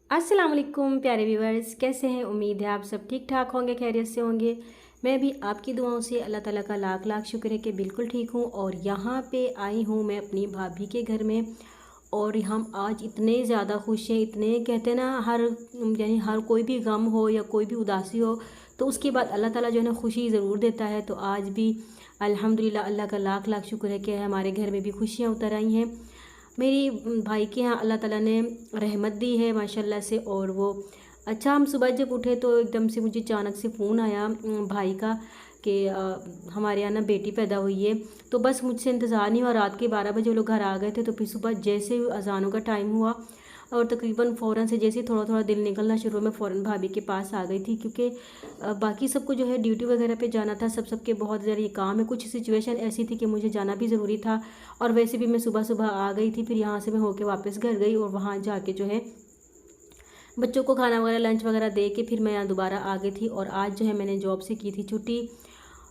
अस्सलाम वालेकुम प्यारे व्यूवर्स, कैसे हैं? उम्मीद है आप सब ठीक ठाक होंगे, खैरियत से होंगे। मैं भी आपकी दुआओं से अल्लाह ताला का लाख लाख शुक्र है कि बिल्कुल ठीक हूँ। और यहाँ पे आई हूँ मैं अपनी भाभी के घर में। और हम आज इतने ज़्यादा खुश हैं, इतने कहते हैं ना, हर कोई भी गम हो या कोई भी उदासी हो तो उसके बाद अल्लाह ताला जो है ना खुशी ज़रूर देता है। तो आज भी अल्हम्दुलिल्लाह अल्लाह का लाख लाख शुक्र है कि हमारे घर में भी खुशियाँ उतर आई हैं। मेरी भाई के यहाँ अल्लाह ताला ने रहमत दी है माशाल्लाह से। और वो अच्छा, हम सुबह जब उठे तो एकदम से मुझे अचानक से फ़ोन आया भाई का कि हमारे यहाँ ना बेटी पैदा हुई है। तो बस मुझसे इंतज़ार नहीं हुआ, रात के 12 बजे वो लोग घर आ गए थे। तो फिर सुबह जैसे ही अज़ानों का टाइम हुआ और तकरीबन फ़ौरन से जैसे ही थोड़ा थोड़ा दिल निकलना शुरू हुआ, मैं फ़ौरन भाभी के पास आ गई थी। क्योंकि बाकी सबको जो है ड्यूटी वगैरह पे जाना था, सबके बहुत ज़रूरी काम है। कुछ सिचुएशन ऐसी थी कि मुझे जाना भी ज़रूरी था। और वैसे भी मैं सुबह सुबह आ गई थी, फिर यहाँ से मैं होके वापस घर गई और वहाँ जाके जो है बच्चों को खाना वगैरह लंच वगैरह दे के फिर मैं यहाँ दोबारा आ गई थी। और आज जो है मैंने जॉब से की थी छुट्टी।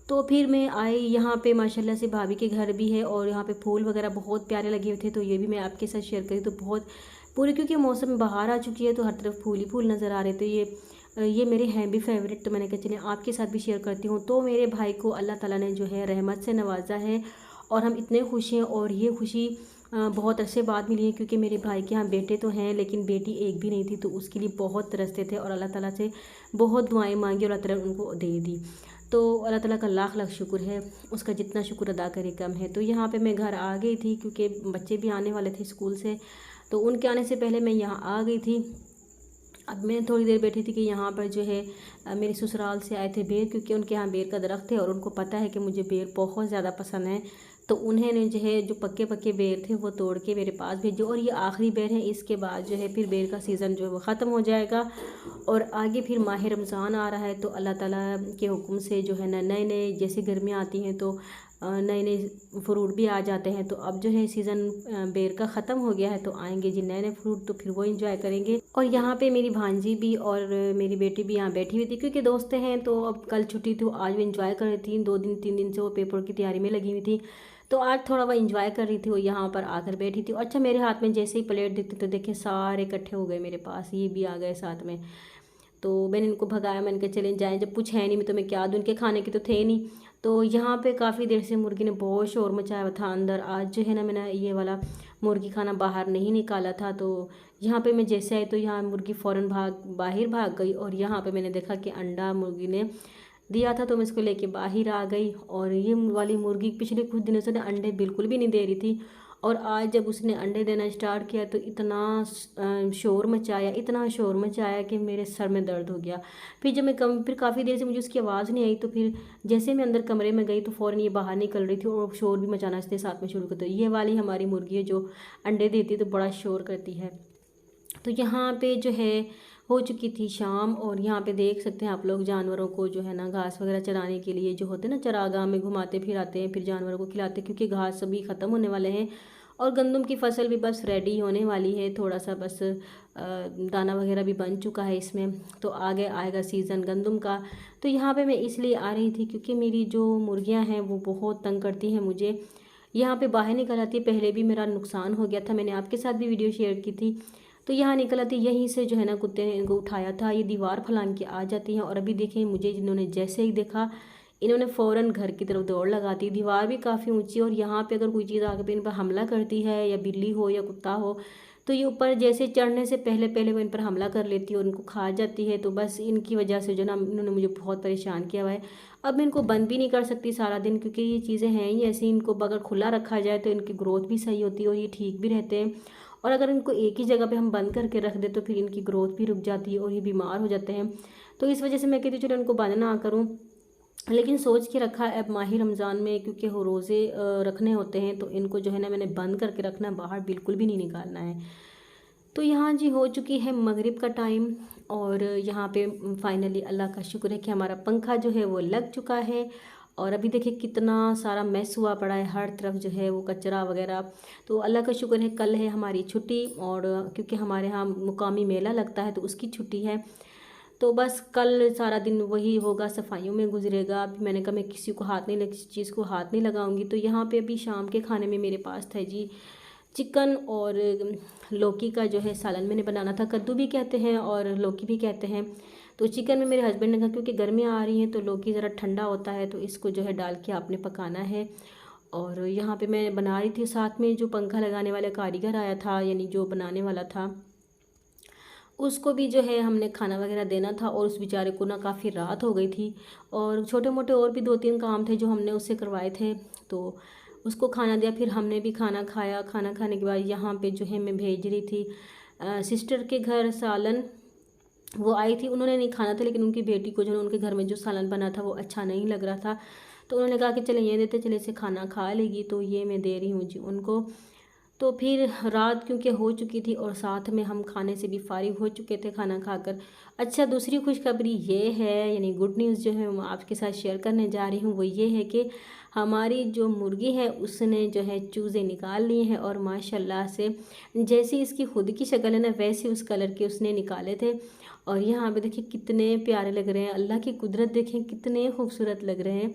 तो फिर मैं आई यहाँ पे, माशाल्लाह से भाभी के घर भी है और यहाँ पे फूल वगैरह बहुत प्यारे लगे हुए थे। तो ये भी मैं आपके साथ शेयर करी। तो बहुत पूरे, क्योंकि मौसम में बाहर आ चुकी है तो हर तरफ फूल ही फूल नज़र आ रहे थे। ये मेरे हैं भी फेवरेट। तो मैंने कहा चलिए आपके साथ भी शेयर करती हूँ। तो मेरे भाई को अल्लाह ताला ने जो है रहमत से नवाजा है और हम इतने खुश हैं। और ये खुशी बहुत अरसे बाद मिली है, क्योंकि मेरे भाई के यहाँ बेटे तो हैं लेकिन बेटी एक भी नहीं थी। तो उसके लिए बहुत तरसते थे और अल्लाह ताला से बहुत दुआएं मांगी और अल्लाह ताला ने उनको दे दी। तो अल्लाह ताला का लाख लाख शुक्र है, उसका जितना शुक्र अदा करे कम है। तो यहाँ पे मैं घर आ गई थी क्योंकि बच्चे भी आने वाले थे स्कूल से। तो उनके आने से पहले मैं यहाँ आ गई थी। अब मैं थोड़ी देर बैठी थी कि यहाँ पर जो है मेरे ससुराल से आए थे बेर, क्योंकि उनके यहाँ बेर का दरख्त है और उनको पता है कि मुझे बेर बहुत ज़्यादा पसंद है। तो उन्होंने जो है जो पक्के पक्के बेर थे वो तोड़ के मेरे पास भेजे। और ये आखिरी बेर है, इसके बाद जो है फिर बेर का सीज़न जो है वो ख़त्म हो जाएगा और आगे फिर माह रमज़ान आ रहा है। तो अल्लाह ताला के हुक्म से जो है ना नए नए जैसे गर्मियाँ आती हैं तो नए नए फ्रूट भी आ जाते हैं। तो अब जो है सीज़न बेर का ख़त्म हो गया है तो आएंगे जी नए नए फ्रूट, तो फिर वो इंजॉय करेंगे। और यहाँ पे मेरी भांजी भी और मेरी बेटी भी यहाँ बैठी हुई थी, क्योंकि दोस्त हैं। तो अब कल छुट्टी थी, आज वो इंजॉय कर रही थी। 2 दिन 3 दिन से वो पेपर की तैयारी में लगी हुई थी। तो आज थोड़ा वह इंजॉय कर रही थी, वो यहाँ पर आकर बैठी थी। अच्छा, मेरे हाथ में जैसे ही प्लेट दिखती तो देखे सारे इकट्ठे हो गए मेरे पास, ये भी आ गए साथ में। तो मैंने इनको भगाया, मैंने कहा चलें जाएं, जब कुछ है नहीं मैं तो मैं क्या दूं, इनके खाने के तो थे नहीं। तो यहाँ पे काफ़ी देर से मुर्गी ने बहुत शोर मचाया हुआ था अंदर। आज जो है ना मैंने ये वाला मुर्गी खाना बाहर नहीं निकाला था। तो यहाँ पे मैं जैसे आई तो यहाँ मुर्गी फ़ौरन बाहर भाग गई। और यहाँ पे मैंने देखा कि अंडा मुर्गी ने दिया था तो मैं इसको लेके बाहर आ गई। और ये वाली मुर्गी पिछले कुछ दिनों से ना अंडे बिल्कुल भी नहीं दे रही थी। और आज जब उसने अंडे देना स्टार्ट किया तो इतना शोर मचाया, इतना शोर मचाया कि मेरे सर में दर्द हो गया। फिर जब मैं फिर काफ़ी देर से मुझे उसकी आवाज़ नहीं आई। तो फिर जैसे मैं अंदर कमरे में गई तो फ़ौरन ये बाहर निकल रही थी और शोर भी मचाना इसके साथ में शुरू कर दिया। ये वाली हमारी मुर्गी है जो अंडे देती है तो बड़ा शोर करती है। तो यहाँ पे जो है हो चुकी थी शाम और यहाँ पे देख सकते हैं आप लोग जानवरों को जो है ना घास वगैरह चराने के लिए जो होते हैं ना चरागाह में घुमाते फिराते हैं, फिर जानवरों को खिलाते हैं, क्योंकि घास सभी ख़त्म होने वाले हैं। और गंदम की फसल भी बस रेडी होने वाली है, थोड़ा सा बस दाना वगैरह भी बन चुका है इसमें। तो आगे आएगा सीज़न गंदम का। तो यहाँ पे मैं इसलिए आ रही थी क्योंकि मेरी जो मुर्गियाँ हैं वो बहुत तंग करती हैं मुझे, यहाँ पे बाहर निकल आती है। पहले भी मेरा नुकसान हो गया था, मैंने आपके साथ भी वीडियो शेयर की थी। तो यहाँ निकल आती, यहीं से जो है ना कुत्ते ने इनको उठाया था, ये दीवार फलांग के आ जाती हैं। और अभी देखें मुझे जिन्होंने जैसे ही देखा इन्होंने फ़ौरन घर की तरफ दौड़ लगाती। दीवार भी काफ़ी ऊंची और यहाँ पे अगर कोई चीज़ आके इन पर हमला करती है, या बिल्ली हो या कुत्ता हो, तो ये ऊपर जैसे चढ़ने से पहले पहले वो इन पर हमला कर लेती है और इनको खा जाती है। तो बस इनकी वजह से जो ना इन्होंने मुझे बहुत परेशान किया हुआ है। अब मैं इनको बंद भी नहीं कर सकती सारा दिन, क्योंकि ये चीज़ें हैं ही ऐसी, इनको अगर खुला रखा जाए तो इनकी ग्रोथ भी सही होती है और ये ठीक भी रहते हैं। और अगर इनको एक ही जगह पे हम बंद करके रख दें तो फिर इनकी ग्रोथ भी रुक जाती है और ये बीमार हो जाते हैं। तो इस वजह से मैं कहती हूँ चलो इनको बंद ना करूँ। लेकिन सोच के रखा है अब माही रमज़ान में, क्योंकि वो रोज़े रखने होते हैं तो इनको जो है ना मैंने बंद करके रखना है, बाहर बिल्कुल भी नहीं निकालना है। तो यहाँ जी हो चुकी है मगरिब का टाइम और यहाँ पे फाइनली अल्लाह का शुक्र है कि हमारा पंखा जो है वो लग चुका है। और अभी देखिए कितना सारा मैस हुआ पड़ा है, हर तरफ जो है वो कचरा वगैरह। तो अल्लाह का शुक्र है कल है हमारी छुट्टी, और क्योंकि हमारे यहाँ मुकामी मेला लगता है तो उसकी छुट्टी है। तो बस कल सारा दिन वही होगा, सफाइयों में गुजरेगा। अभी मैंने कहा मैं किसी को हाथ नहीं किसी चीज़ को हाथ नहीं लगाऊंगी। तो यहाँ पे अभी शाम के खाने में मेरे पास था जी चिकन और लौकी का जो है सालन मैंने बनाना था। कद्दू भी कहते हैं और लौकी भी कहते हैं। तो चिकन में मेरे हस्बैंड ने कहा क्योंकि गर्मियाँ आ रही हैं तो लौकी ज़रा ठंडा होता है, तो इसको जो है डाल के आपने पकाना है। और यहाँ पे मैं बना रही थी, साथ में जो पंखा लगाने वाला कारीगर आया था, यानी जो बनाने वाला था, उसको भी जो है हमने खाना वगैरह देना था। और उस बेचारे को ना काफ़ी रात हो गई थी और छोटे मोटे और भी 2-3 काम थे जो हमने उससे करवाए थे। तो उसको खाना दिया, फिर हमने भी खाना खाया। खाना खाने के बाद यहाँ पे जो है मैं भेज रही थी सिस्टर के घर सालन। वो आई थी, उन्होंने नहीं खाना था, लेकिन उनकी बेटी को जो है उनके घर में जो सालन बना था वो अच्छा नहीं लग रहा था। तो उन्होंने कहा कि चले ये देते, चले इसे खाना खा लेगी, तो ये मैं दे रही हूँ जी उनको। तो फिर रात क्योंकि हो चुकी थी और साथ में हम खाने से भी फारिग हो चुके थे खाना खाकर। अच्छा, दूसरी खुशखबरी ये है, यानी गुड न्यूज़ जो है मैं आपके साथ शेयर करने जा रही हूँ, वो ये है कि हमारी जो मुर्गी है उसने जो है चूज़े निकाल लिए हैं। और माशाल्लाह से जैसी इसकी खुद की शक्ल है ना, वैसे उस कलर के उसने निकाले थे। और यहाँ पे देखिए कितने प्यारे लग रहे हैं, अल्लाह की कुदरत देखें कितने खूबसूरत लग रहे हैं,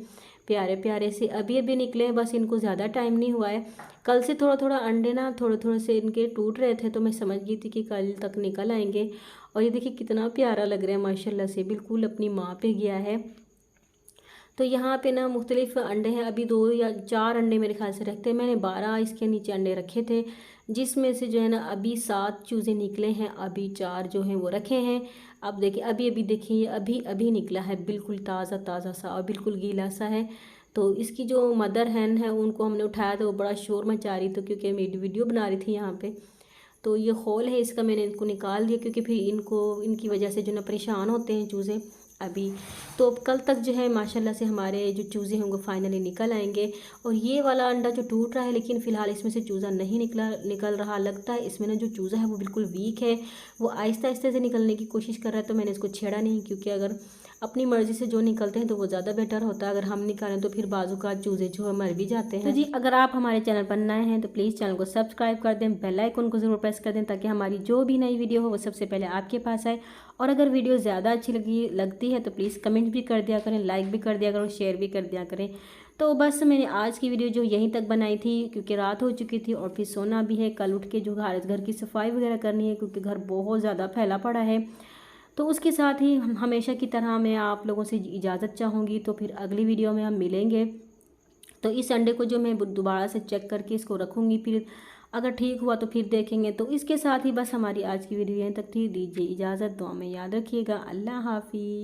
प्यारे प्यारे से। अभी अभी निकले हैं, बस इनको ज़्यादा टाइम नहीं हुआ है। कल से थोड़ा थोड़ा अंडे ना थोड़े थोड़े से इनके टूट रहे थे, तो मैं समझ गई थी कि कल तक निकल आएंगे। और ये देखिए कितना प्यारा लग रहा है माशाल्लाह से, बिल्कुल अपनी माँ पे गया है। तो यहाँ पे ना मुख्तलिफ अंडे हैं, अभी 2 या 4 अंडे मेरे ख्याल से रखते हैं। मैंने 12 इसके नीचे अंडे रखे थे, जिसमें से जो है ना अभी 7 चूज़े निकले हैं, अभी 4 जो हैं वो रखे हैं। अब देखिए अभी अभी देखिए अभी अभी निकला है, बिल्कुल ताज़ा ताज़ा सा और बिल्कुल गीला सा है। तो इसकी जो मदर हैन है उनको हमने उठाया तो वो बड़ा शोर मचा रही थी, क्योंकि मेरी वीडियो बना रही थी यहाँ पे। तो ये खोल है इसका, मैंने इनको निकाल दिया, क्योंकि फिर इनको इनकी वजह से जो ना परेशान होते हैं चूज़े अभी। तो कल तक जो है माशाल्लाह से हमारे जो चूज़े हैं वो फाइनली निकल आएंगे। और ये वाला अंडा जो टूट रहा है, लेकिन फ़िलहाल इसमें से चूज़ा नहीं निकल रहा, लगता है इसमें ना जो चूज़ा है वो बिल्कुल वीक है, वो आहिस्ता आहिस्ता से निकलने की कोशिश कर रहा है। तो मैंने इसको छेड़ा नहीं, क्योंकि अगर अपनी मर्ज़ी से जो निकलते हैं तो वो ज़्यादा बेटर होता है। अगर हम निकालें तो फिर बाजू का चूज़े जो है मर भी जाते हैं। तो जी अगर आप हमारे चैनल पर नए हैं तो प्लीज़ चैनल को सब्सक्राइब कर दें, बेल आइकन को ज़रूर प्रेस कर दें, ताकि हमारी जो भी नई वीडियो हो वो सबसे पहले आपके पास आए। और अगर वीडियो ज़्यादा अच्छी लगती है तो प्लीज़ कमेंट भी कर दिया करें, लाइक भी कर दिया करें, शेयर भी कर दिया करें। तो बस मैंने आज की वीडियो जो यहीं तक बनाई थी, क्योंकि रात हो चुकी थी और फिर सोना भी है। कल उठ के जो घर की सफाई वगैरह करनी है, क्योंकि घर बहुत ज़्यादा फैला पड़ा है। तो उसके साथ ही हमेशा की तरह मैं आप लोगों से इजाज़त चाहूँगी। तो फिर अगली वीडियो में हम मिलेंगे। तो इस अंडे को जो मैं दोबारा से चेक करके इसको रखूँगी, फिर अगर ठीक हुआ तो फिर देखेंगे। तो इसके साथ ही बस हमारी आज की वीडियो यहीं तक थी। दीजिए इजाज़त, दुआ में याद रखिएगा। अल्लाह हाफिज़।